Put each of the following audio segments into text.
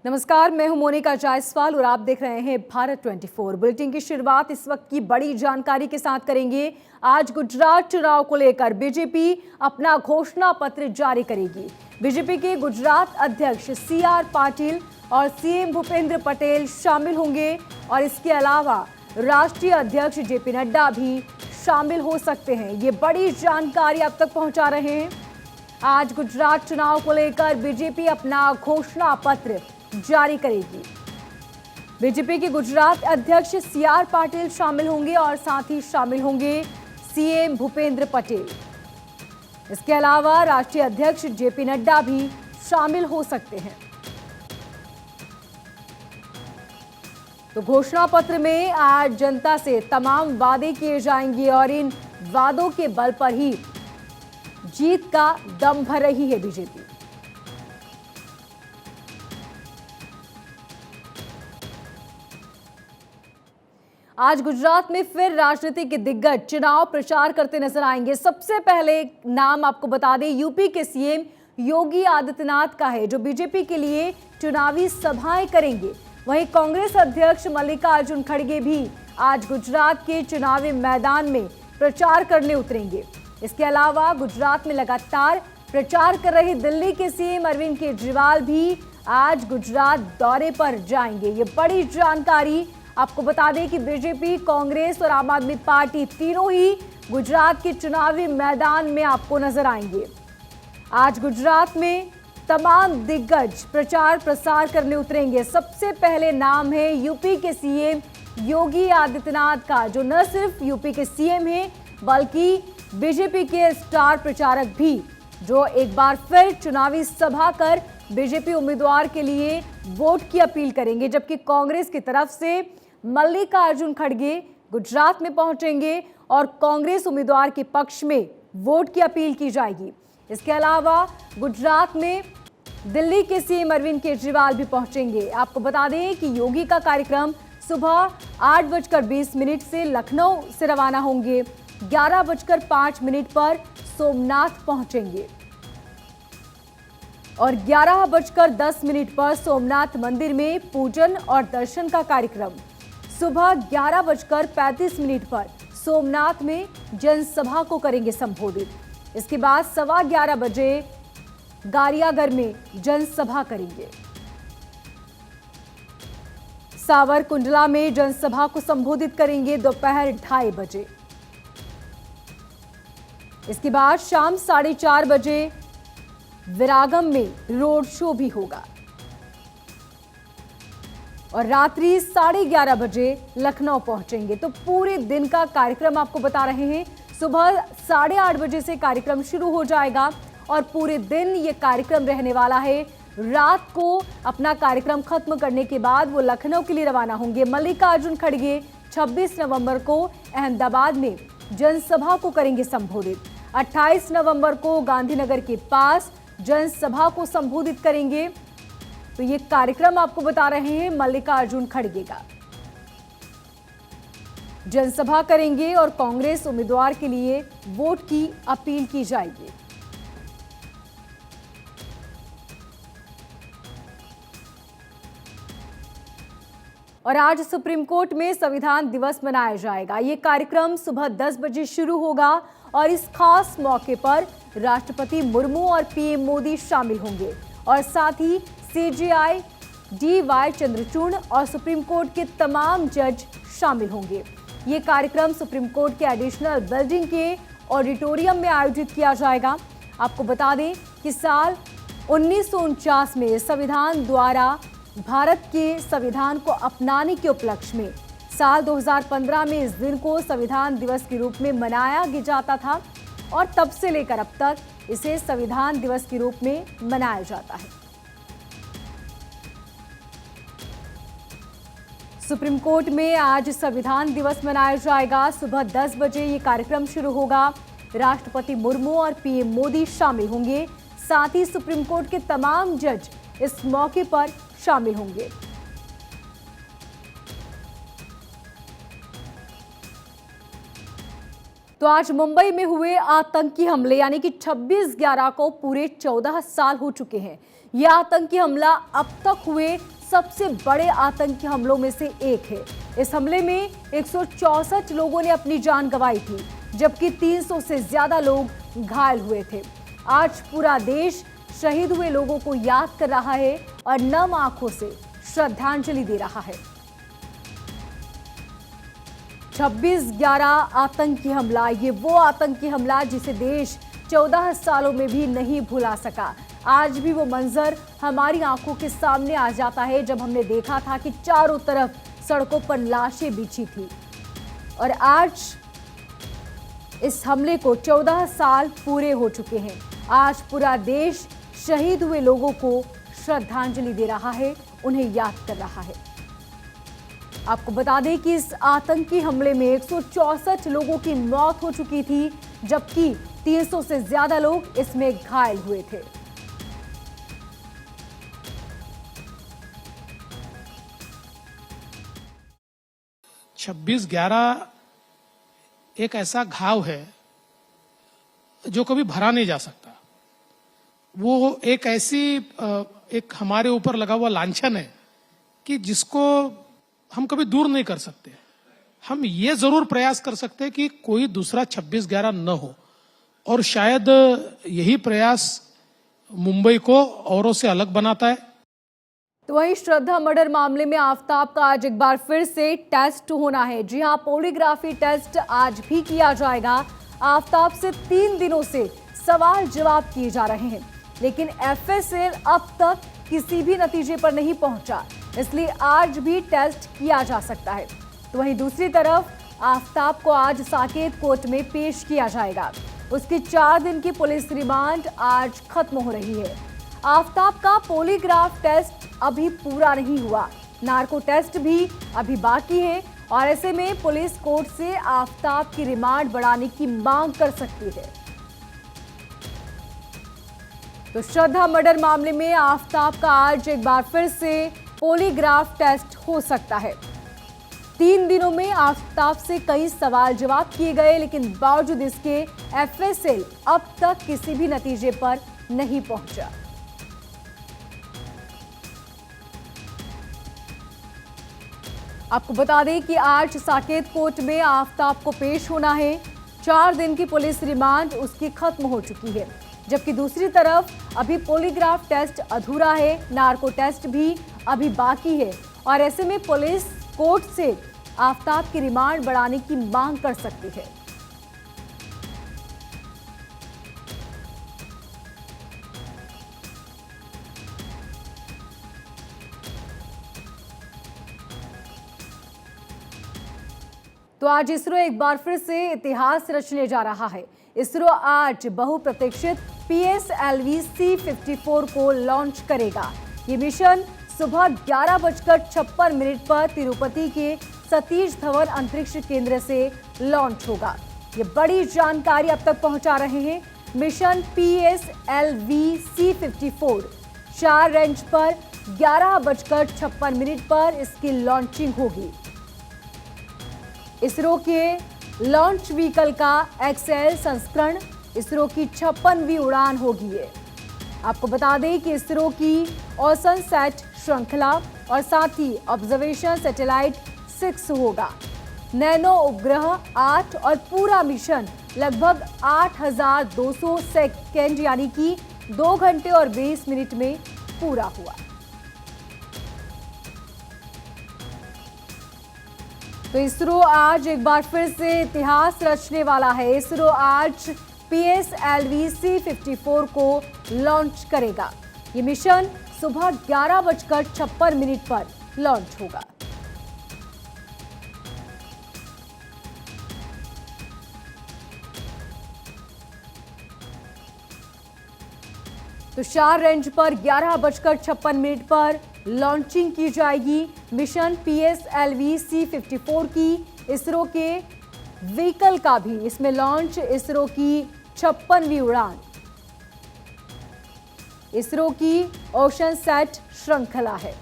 नमस्कार, मैं हूं मोनिका जायसवाल और आप देख रहे हैं भारत 24। बुलेटिन की शुरुआत इस वक्त की बड़ी जानकारी के साथ करेंगे। आज गुजरात चुनाव को लेकर बीजेपी अपना घोषणा पत्र जारी करेगी। बीजेपी के गुजरात अध्यक्ष CR पाटिल और CM भूपेंद्र पटेल शामिल होंगे और इसके अलावा राष्ट्रीय अध्यक्ष JP नड्डा भी शामिल हो सकते हैं। ये बड़ी जानकारी आप तक पहुंचा रहे हैं। आज गुजरात चुनाव को लेकर बीजेपी अपना घोषणा पत्र जारी करेगी। बीजेपी के गुजरात अध्यक्ष CR पाटिल शामिल होंगे और साथ ही शामिल होंगे CM भूपेंद्र पटेल। इसके अलावा राष्ट्रीय अध्यक्ष JP नड्डा भी शामिल हो सकते हैं। तो घोषणा पत्र में आज जनता से तमाम वादे किए जाएंगे और इन वादों के बल पर ही जीत का दम भर रही है बीजेपी। आज गुजरात में फिर राजनीति के दिग्गज चुनाव प्रचार करते नजर आएंगे। सबसे पहले नाम आपको बता दें, यूपी के CM योगी आदित्यनाथ का है, जो बीजेपी के लिए चुनावी सभाएं करेंगे। वहीं कांग्रेस अध्यक्ष मल्लिकार्जुन खड़गे भी आज गुजरात के चुनावी मैदान में प्रचार करने उतरेंगे। इसके अलावा गुजरात में लगातार प्रचार कर रहे दिल्ली के CM अरविंद केजरीवाल भी आज गुजरात दौरे पर जाएंगे। ये बड़ी जानकारी आपको बता दें कि बीजेपी, कांग्रेस और आम आदमी पार्टी तीनों ही गुजरात के चुनावी मैदान में आपको नजर आएंगे। आज गुजरात में तमाम दिग्गज प्रचार प्रसार करने उतरेंगे। सबसे पहले नाम है यूपी के CM योगी आदित्यनाथ का, जो न सिर्फ यूपी के CM हैं बल्कि बीजेपी के स्टार प्रचारक भी, जो एक बार फिर चुनावी सभा कर बीजेपी उम्मीदवार के लिए वोट की अपील करेंगे। जबकि कांग्रेस की तरफ से मल्लिकार्जुन खड़गे गुजरात में पहुंचेंगे और कांग्रेस उम्मीदवार के पक्ष में वोट की अपील की जाएगी। इसके अलावा गुजरात में दिल्ली के CM अरविंद केजरीवाल भी पहुंचेंगे। आपको बता दें कि योगी का कार्यक्रम सुबह 8:20 से लखनऊ से रवाना होंगे। 11:05 पर सोमनाथ पहुंचेंगे और 11:10 पर सोमनाथ मंदिर में पूजन और दर्शन का कार्यक्रम। सुबह 11:35 पर सोमनाथ में जनसभा को करेंगे संबोधित। इसके बाद 11:15 बजे गारियागर में जनसभा करेंगे। सावरकुंडला में जनसभा को संबोधित करेंगे दोपहर 2:30 बजे। इसके बाद शाम 4:30 बजे विरागम में रोड शो भी होगा और रात्रि 11:30 बजे लखनऊ पहुंचेंगे। तो पूरे दिन का कार्यक्रम आपको बता रहे हैं। सुबह 8:30 बजे से कार्यक्रम शुरू हो जाएगा और पूरे दिन ये कार्यक्रम रहने वाला है। रात को अपना कार्यक्रम खत्म करने के बाद वो लखनऊ के लिए रवाना होंगे। मल्लिकार्जुन खड़गे 26 नवंबर को अहमदाबाद में जनसभा को करेंगे संबोधित। 28 नवंबर को गांधीनगर के पास जनसभा को संबोधित करेंगे। तो ये कार्यक्रम आपको बता रहे हैं मल्लिकार्जुन खड़गे का। जनसभा करेंगे और कांग्रेस उम्मीदवार के लिए वोट की अपील की जाएगी। और आज सुप्रीम कोर्ट में संविधान दिवस मनाया जाएगा। ये कार्यक्रम सुबह 10 बजे शुरू होगा और इस खास मौके पर राष्ट्रपति मुर्मू और PM मोदी शामिल होंगे और साथ ही CJI DY चंद्रचूड़ और सुप्रीम कोर्ट के तमाम जज शामिल होंगे। ये कार्यक्रम सुप्रीम कोर्ट के एडिशनल बिल्डिंग के ऑडिटोरियम में आयोजित किया जाएगा। आपको बता दें कि साल 1949 में संविधान द्वारा भारत के संविधान को अपनाने के उपलक्ष्य में साल 2015 में इस दिन को संविधान दिवस के रूप में मनाया जाता था और तब से लेकर अब तक इसे संविधान दिवस के रूप में मनाया जाता है। सुप्रीम कोर्ट में आज संविधान दिवस मनाया जाएगा। सुबह 10 बजे ये कार्यक्रम शुरू होगा। राष्ट्रपति मुर्मू और PM मोदी शामिल होंगे। साथ ही सुप्रीम कोर्ट के तमाम जज इस मौके पर शामिल होंगे। तो आज मुंबई में हुए आतंकी हमले यानी कि 26/11 को पूरे 14 साल हो चुके हैं। यह आतंकी हमला अब तक हुए सबसे बड़े आतंकी हमलों में से एक है। इस हमले में 164 लोगों ने अपनी जान गंवाई थी, जबकि 300 से ज्यादा लोग घायल हुए थे। आज पूरा देश शहीद हुए लोगों को याद कर रहा है और नम आंखों से श्रद्धांजलि दे रहा है। 26/11 आतंकी हमला, ये वो आतंकी हमला जिसे देश 14 सालों में भी नहीं भुला सका। आज भी वो मंजर हमारी आंखों के सामने आ जाता है जब हमने देखा था कि चारों तरफ सड़कों पर लाशें बिछी थी। और आज इस हमले को 14 साल पूरे हो चुके हैं। आज पूरा देश शहीद हुए लोगों को श्रद्धांजलि दे रहा है, उन्हें याद कर रहा है। आपको बता दें कि इस आतंकी हमले में 164 लोगों की मौत हो चुकी थी, जबकि 300 से ज्यादा लोग इसमें घायल हुए थे। छब्बीस 11 एक ऐसा घाव है जो कभी भरा नहीं जा सकता। वो एक ऐसी एक हमारे ऊपर लगा हुआ लांछन है कि जिसको हम कभी दूर नहीं कर सकते। हम ये जरूर प्रयास कर सकते हैं कि कोई दूसरा 26/11 न हो, और शायद यही प्रयास मुंबई को औरों से अलग बनाता है। तो वहीं श्रद्धा मर्डर मामले में आफताब का आज एक बार फिर से टेस्ट होना है। जी हां, पॉलीग्राफी टेस्ट आज भी किया जाएगा। आफताब से 3 दिनों से सवाल जवाब किए जा रहे हैं, लेकिन एफएसएल अब तक किसी भी नतीजे पर नहीं पहुंचा, इसलिए आज भी टेस्ट किया जा सकता है। तो वहीं दूसरी तरफ आफताब को आज साकेत कोर्ट में पेश किया जाएगा। उसकी 4 दिन की पुलिस रिमांड आज खत्म हो रही है। आफताब का पॉलीग्राफ टेस्ट अभी पूरा नहीं हुआ, नार्को टेस्ट भी अभी बाकी है, और ऐसे में पुलिस कोर्ट से आफताब की रिमांड बढ़ाने की मांग कर सकती है। तो श्रद्धा मर्डर मामले में आफताब का आज एक बार फिर से पॉलीग्राफ टेस्ट हो सकता है। 3 दिनों में आफताब से कई सवाल जवाब किए गए, लेकिन बावजूद इसके एफएसएल अब तक किसी भी नतीजे पर नहीं पहुंचा। आपको बता दें कि आज साकेत कोर्ट में आफताब को पेश होना है। 4 दिन की पुलिस रिमांड उसकी खत्म हो चुकी है, जबकि दूसरी तरफ अभी पॉलीग्राफ टेस्ट अधूरा है, नार्को टेस्ट भी अभी बाकी है, और ऐसे में पुलिस कोर्ट से आफताब की रिमांड बढ़ाने की मांग कर सकती है। तो आज इसरो एक बार फिर से इतिहास रचने जा रहा है। इसरो आज बहुप्रतीक्षित PSLV C-54 को लॉन्च करेगा। ये मिशन सुबह 11:56 पर तिरुपति के सतीश धवन अंतरिक्ष केंद्र से लॉन्च होगा। ये बड़ी जानकारी अब तक पहुंचा रहे हैं। मिशन PSLV C-54 4 रेंज पर 11:56 पर इसकी लॉन्चिंग होगी। इसरो के लॉन्च व्हीकल का XL संस्करण इसरो की 56वीं उड़ान होगी। ये आपको बता दें कि इसरो की ओशन सेट श्रृंखला और साथ ही ऑब्जर्वेशन सैटेलाइट 6 होगा। नैनो उपग्रह 8 और पूरा मिशन लगभग 8200 सेकेंड यानी कि 2 घंटे और 20 मिनट में पूरा हुआ। तो इसरो आज एक बार फिर से इतिहास रचने वाला है। इसरो आज PSLV C-54 को लॉन्च करेगा। ये मिशन सुबह 11:56 पर लॉन्च होगा। तो 4 रेंज पर 11:56 पर लॉन्चिंग की जाएगी मिशन PSLV C-54 की। इसरो के व्हीकल का भी इसमें लॉन्च, इसरो की 56वीं उड़ान, इसरो की ओशन सेट श्रृंखला है,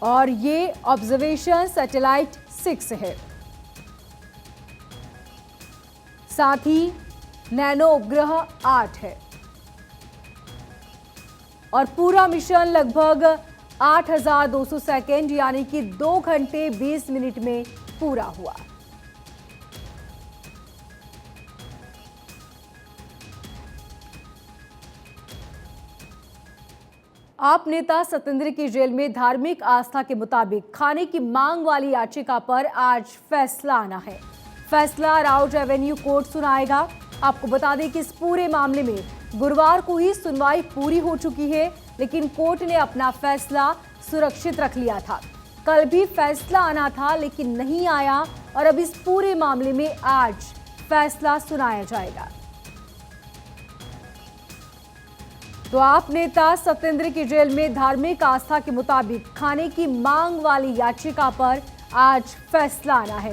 और ये ऑब्जर्वेशन सैटेलाइट 6 है। साथ ही नैनो उपग्रह 8 है। और पूरा मिशन लगभग 8,200 सेकेंड यानी कि 2 घंटे 20 मिनट में पूरा हुआ। आप नेता सत्येंद्र की जेल में धार्मिक आस्था के मुताबिक खाने की मांग वाली याचिका पर आज फैसला आना है। फैसला राउज एवेन्यू कोर्ट सुनाएगा। आपको बता दें कि इस पूरे मामले में गुरुवार को ही सुनवाई पूरी हो चुकी है, लेकिन कोर्ट ने अपना फैसला सुरक्षित रख लिया था। कल भी फैसला आना था लेकिन नहीं आया और अब इस पूरे मामले में आज फैसला सुनाया जाएगा। तो आप नेता सत्येंद्र की जेल में धार्मिक आस्था के मुताबिक खाने की मांग वाली याचिका पर आज फैसला आना है।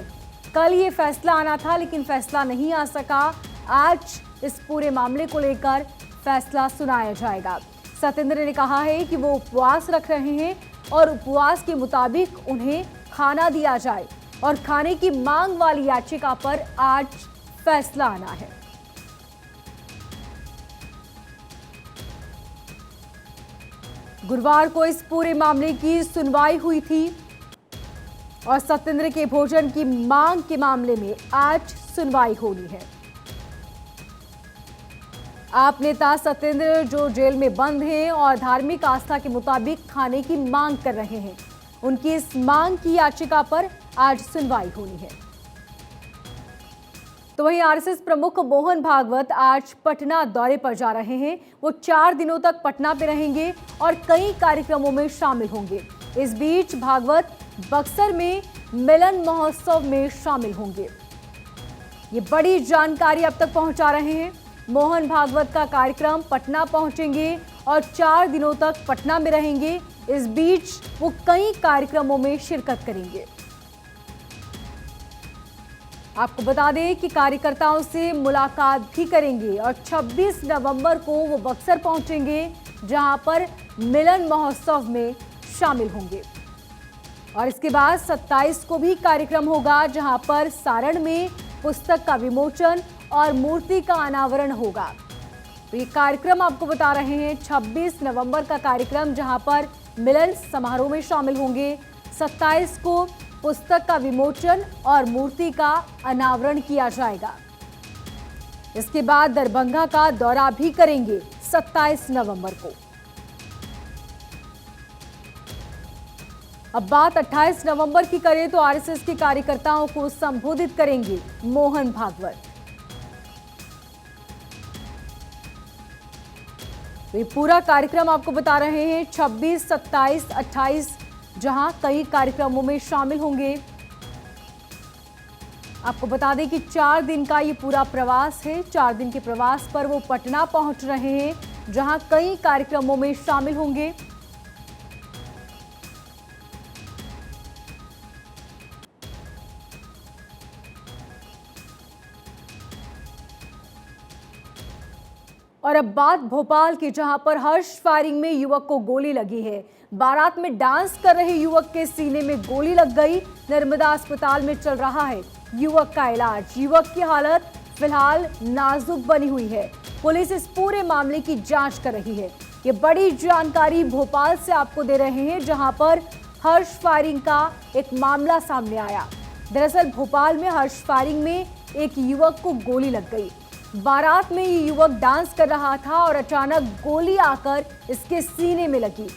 कल ये फैसला आना था लेकिन फैसला नहीं आ सका। आज इस पूरे मामले को लेकर फैसला सुनाया जाएगा। सत्येंद्र ने कहा है कि वो उपवास रख रहे हैं और उपवास के मुताबिक उन्हें खाना दिया जाए और खाने की मांग वाली याचिका पर आज फैसला आना है। गुरुवार को इस पूरे मामले की सुनवाई हुई थी और सत्येंद्र के भोजन की मांग के मामले में आज सुनवाई होनी है। आप नेता सत्येंद्र जो जेल में बंद हैं और धार्मिक आस्था के मुताबिक खाने की मांग कर रहे हैं, उनकी इस मांग की याचिका पर आज सुनवाई होनी है। तो वहीं आरएसएस प्रमुख मोहन भागवत आज पटना दौरे पर जा रहे हैं। वो 4 दिनों तक पटना में रहेंगे और कई कार्यक्रमों में शामिल होंगे। इस बीच भागवत बक्सर में मिलन महोत्सव में शामिल होंगे। ये बड़ी जानकारी अब तक पहुंचा रहे हैं। मोहन भागवत का कार्यक्रम पटना पहुंचेंगे और 4 दिनों तक पटना में रहेंगे। इस बीच वो कई कार्यक्रमों में शिरकत करेंगे। आपको बता दें कि कार्यकर्ताओं से मुलाकात भी करेंगे और 26 नवंबर को वो बक्सर पहुंचेंगे, जहां पर मिलन महोत्सव में शामिल होंगे। और इसके बाद 27 को भी कार्यक्रम होगा, जहां पर सारण में पुस्तक का विमोचन और मूर्ति का अनावरण होगा। तो ये कार्यक्रम आपको बता रहे हैं 26 नवंबर का कार्यक्रम, जहां पर मिलन समारोह में शामिल होंगे। 27 को पुस्तक का विमोचन और मूर्ति का अनावरण किया जाएगा। इसके बाद दरभंगा का दौरा भी करेंगे 27 नवंबर को। अब बात 28 नवंबर की करें तो आरएसएस के कार्यकर्ताओं को संबोधित करेंगे मोहन भागवत। तो ये पूरा कार्यक्रम आपको बता रहे हैं 26, 27, 28, जहां कई कार्यक्रमों में शामिल होंगे। आपको बता दें कि 4 दिन का ये पूरा प्रवास है। 4 दिन के प्रवास पर वो पटना पहुंच रहे हैं, जहां कई कार्यक्रमों में शामिल होंगे। और अब बात भोपाल की, जहां पर हर्ष फायरिंग में युवक को गोली लगी है। बारात में डांस कर रहे युवक के सीने में गोली लग गई। नर्मदा अस्पताल में चल रहा है युवक का इलाज। युवक की हालत फिलहाल नाजुक बनी हुई है। पुलिस इस पूरे मामले की जांच कर रही है। ये बड़ी जानकारी भोपाल से आपको दे रहे हैं, जहां पर हर्ष फायरिंग का एक मामला सामने आया। दरअसल भोपाल में हर्ष फायरिंग में एक युवक को गोली लग गई। बारात में ये युवक डांस कर रहा था और अचानक गोली आकर इसके सीने में लगी।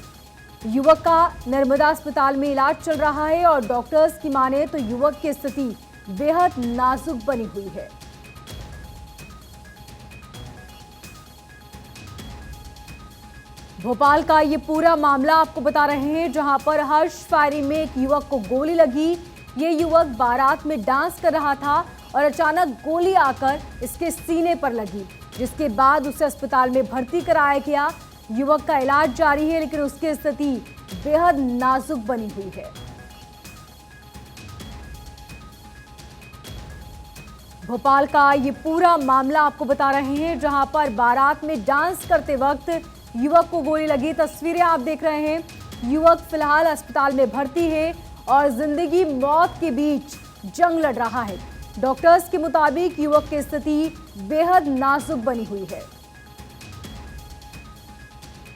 युवक का नर्मदा अस्पताल में इलाज चल रहा है और डॉक्टर्स की माने तो युवक की स्थिति बेहद नाजुक बनी हुई है। भोपाल का ये पूरा मामला आपको बता रहे हैं, जहां पर हर्ष फायरिंग में एक युवक को गोली लगी। ये युवक बारात में डांस कर रहा था और अचानक गोली आकर इसके सीने पर लगी, जिसके बाद उसे अस्पताल में भर्ती कराया गया। युवक का इलाज जारी है, लेकिन उसकी स्थिति बेहद नाजुक बनी हुई है। भोपाल का ये पूरा मामला आपको बता रहे हैं, जहां पर बारात में डांस करते वक्त युवक को गोली लगी। तस्वीरें आप देख रहे हैं। युवक फिलहाल अस्पताल में भर्ती है और जिंदगी मौत के बीच जंग लड़ रहा है। डॉक्टर्स के मुताबिक युवक की स्थिति बेहद नाजुक बनी हुई है।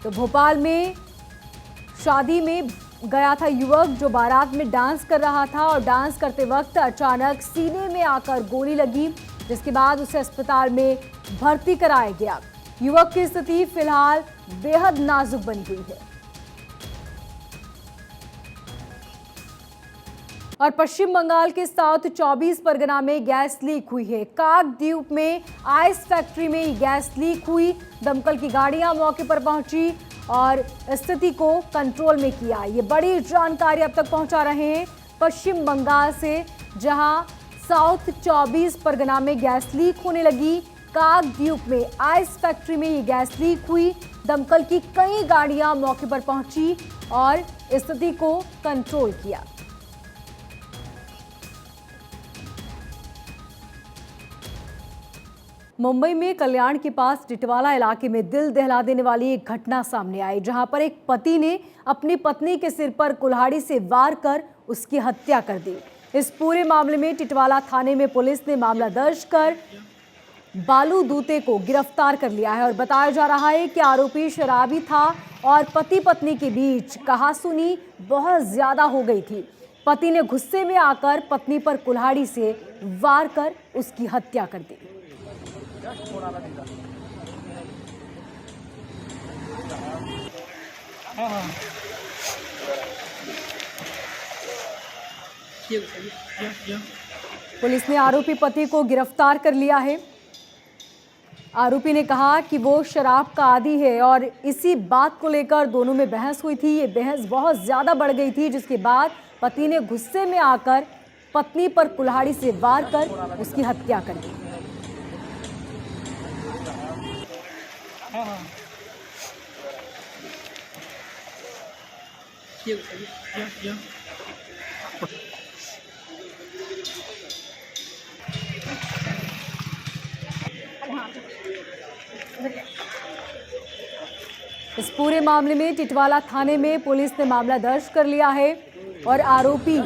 तो भोपाल में शादी में गया था युवक जो बारात में डांस कर रहा था और डांस करते वक्त अचानक सीने में आकर गोली लगी, जिसके बाद उसे अस्पताल में भर्ती कराया गया। युवक की स्थिति फिलहाल बेहद नाजुक बनी हुई है। और पश्चिम बंगाल के साउथ 24 परगना में गैस लीक हुई है। काकद्वीप में आइस फैक्ट्री में गैस लीक हुई। दमकल की गाड़ियां मौके पर पहुंची और स्थिति को कंट्रोल में किया। ये बड़ी जानकारी अब तक पहुंचा रहे हैं पश्चिम बंगाल से, जहां साउथ 24 परगना में गैस लीक होने लगी। काकद्वीप में आइस फैक्ट्री में ये गैस लीक हुई। दमकल की कई गाड़ियां मौके पर पहुंची और स्थिति को कंट्रोल किया। मुंबई में कल्याण के पास टिटवाला इलाके में दिल दहला देने वाली एक घटना सामने आई, जहां पर एक पति ने अपनी पत्नी के सिर पर कुल्हाड़ी से वार कर उसकी हत्या कर दी। इस पूरे मामले में टिटवाला थाने में पुलिस ने मामला दर्ज कर बालू दूते को गिरफ्तार कर लिया है और बताया जा रहा है कि आरोपी शराबी था और पति पत्नी के बीच कहासुनी बहुत ज्यादा हो गई थी। पति ने गुस्से में आकर पत्नी पर कुल्हाड़ी से वार कर उसकी हत्या कर दी। पुलिस ने आरोपी पति को गिरफ्तार कर लिया है। आरोपी ने कहा कि वो शराब का आदी है और इसी बात को लेकर दोनों में बहस हुई थी। ये बहस बहुत ज्यादा बढ़ गई थी, जिसके बाद पति ने गुस्से में आकर पत्नी पर कुल्हाड़ी से वार कर उसकी हत्या कर दी। इस पूरे मामले में टिटवाला थाने में पुलिस ने मामला दर्ज कर लिया है और आरोपी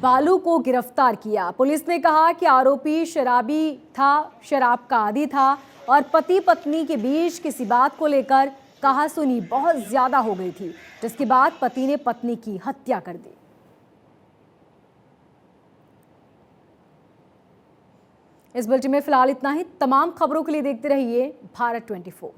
बालू को गिरफ्तार किया। पुलिस ने कहा कि आरोपी शराबी था, शराब का आदी था और पति पत्नी के बीच किसी बात को लेकर कहासुनी बहुत ज्यादा हो गई थी, जिसके बाद पति ने पत्नी की हत्या कर दी। इस बुलेटिन में फिलहाल इतना ही। तमाम खबरों के लिए देखते रहिए भारत 24।